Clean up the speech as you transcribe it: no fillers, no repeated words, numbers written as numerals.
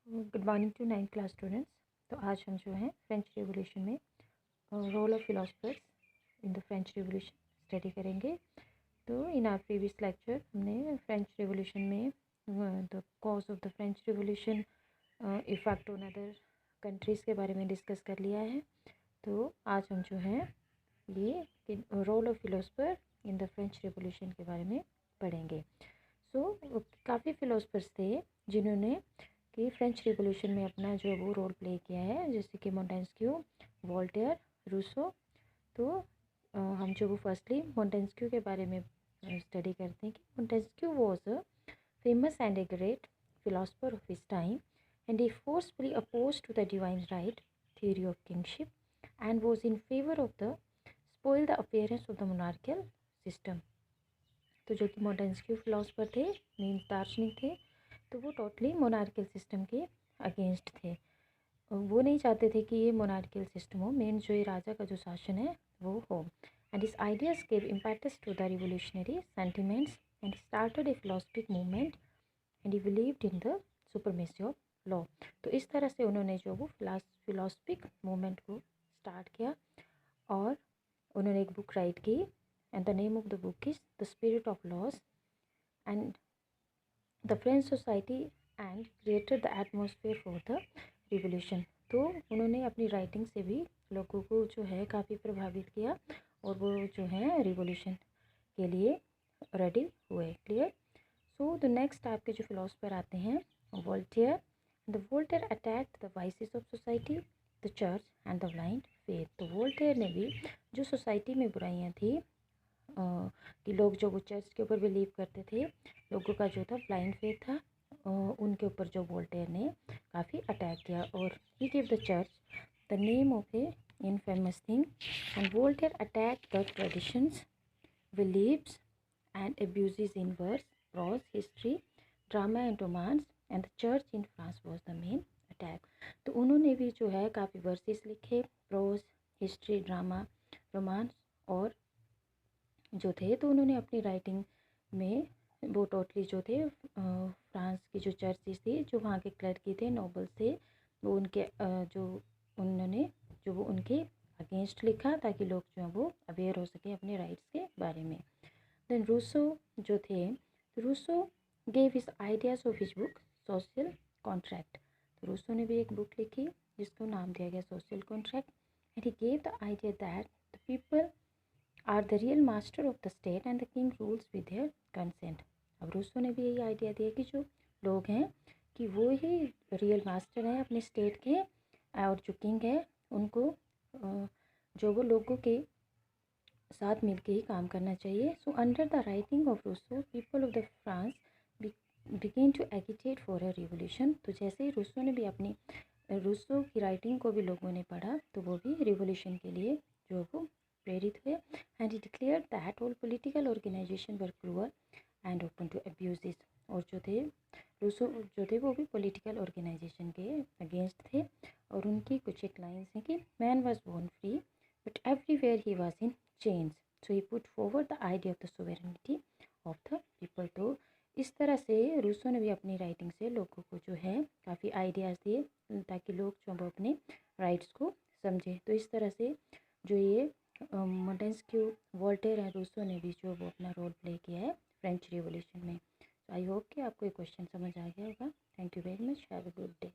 Good morning to 9th class students. तो आज हम जो है फ्रेंच रिवॉल्यूशन में role of philosophers in the French revolution study करेंगे। तो इन आवर प्रीवियस लेक्चर हमने फ्रेंच रिवॉल्यूशन में the cause of the French revolution, effect on other countries के बारे में डिस्कस कर लिया है। तो आज हम जो है ये role of philosopher in the French revolution के बारे में पढ़ेंगे। काफ़ी फिलोसफर्स थे जिन्होंने कि फ्रेंच रिवॉल्यूशन में अपना जो है वो रोल प्ले किया है, जैसे कि मोंटेस्क्यू, वोल्टेयर, रूसो। तो हम जो वो फर्स्टली मोंटेस्क्यू के बारे में स्टडी करते हैं कि Montesquieu was a famous and a great philosopher of his time and he forcefully oppose to the divine right theory of kingship and was in favour of the spoil the appearance of the monarchial system. तो जो कि Montesquieu philosopher थे, main दार्शनिक थे, तो वो totally monarchial system के against थे। वो नहीं चाहते थे कि ये मोनार्कियल सिस्टम हो, मेन जो ये राजा का जो शासन है वो हो। And his ideas gave impetus to the revolutionary sentiments and started a philosophic movement and he believed in the supremacy of law. तो इस तरह से उन्होंने जो वो फिलोसफिक मूवमेंट को स्टार्ट किया और उन्होंने एक बुक राइट की and the name of the book is the spirit of laws and the French society and created the atmosphere for the revolution. तो उन्होंने अपनी राइटिंग से भी लोगों को जो है काफ़ी प्रभावित किया और वो जो है रिवोल्यूशन के लिए रेडी हुए। क्लियर। सो द नेक्स्ट आपके जो फिलोसफर आते हैं Voltaire. The Voltaire attacked the vices of society, the church and the blind faith. तो वोल्टेयर ने भी जो सोसाइटी में बुराइयां थी, कि लोग जो वो चर्च के ऊपर बिलीव करते थे, लोगों का जो था ब्लाइंड फेथ था, उनके ऊपर जो वोल्टेयर ने काफ़ी अटैक किया। और he give the church the name of a infamous thing and Voltaire attack the traditions, beliefs and abuses in verse, prose, history, drama and romance and the church in France was the main attack. तो उन्होंने भी जो है काफ़ी versus लिखे, pros, history, drama, romance और जो थे, तो उन्होंने अपनी राइटिंग में वो टोटली जो थे फ्रांस की जो चर्चेस थी, जो वहाँ के क्लर्की थे, नोबल्स थे, वो उनके जो उन्होंने जो वो उनके अगेंस्ट लिखा ताकि लोग जो है वो अवेयर हो सके अपने राइट्स के बारे में। देन रूसो जो थे, Rousseau gave his ideas of his book social contract. तो रूसो ने भी एक बुक लिखी जिसको नाम दिया गया social contract and he gave the idea that the people are the real master of the state and the king rules with their consent. अब रूसो ने भी यही आइडिया दिया कि जो लोग हैं कि वो ही रियल मास्टर हैं अपने स्टेट के, और जो किंग है उनको जो वो लोगों के साथ मिलके ही काम करना चाहिए। So under the writing of Rousseau people of the France began to agitate for a revolution. तो जैसे ही रूसो ने भी अपनी रूसो की राइटिंग को भी लोगों ने पढ़ा तो वो भी रिवोल्यूशन के लिए जो वो प्रेरित हुए। And he declare that all political organisation were cruel and open to abuses. और जो थे रूसो जो थे वो भी पॉलिटिकल ऑर्गेनाइजेशन के अगेंस्ट थे। और उनकी कुछ एक लाइन्स हैं कि man was born free but everywhere he was in chains, so he put forward the idea of the sovereignty of the people. तो इस तरह से रूसो ने भी अपनी राइटिंग से लोगों को जो है काफ़ी आइडियाज़ दिए ताकि लोग जो वो अपने राइट्स को समझे। तो इस तरह से जो ये मोंटेस्क्यू, वोल्टेयर एंड रूसो ने भी जो वो अपना रोल प्ले किया है फ्रेंच रिवॉल्यूशन में। तो आई होप कि आपको ये क्वेश्चन समझ आ गया होगा। Thank you very much, have a good day.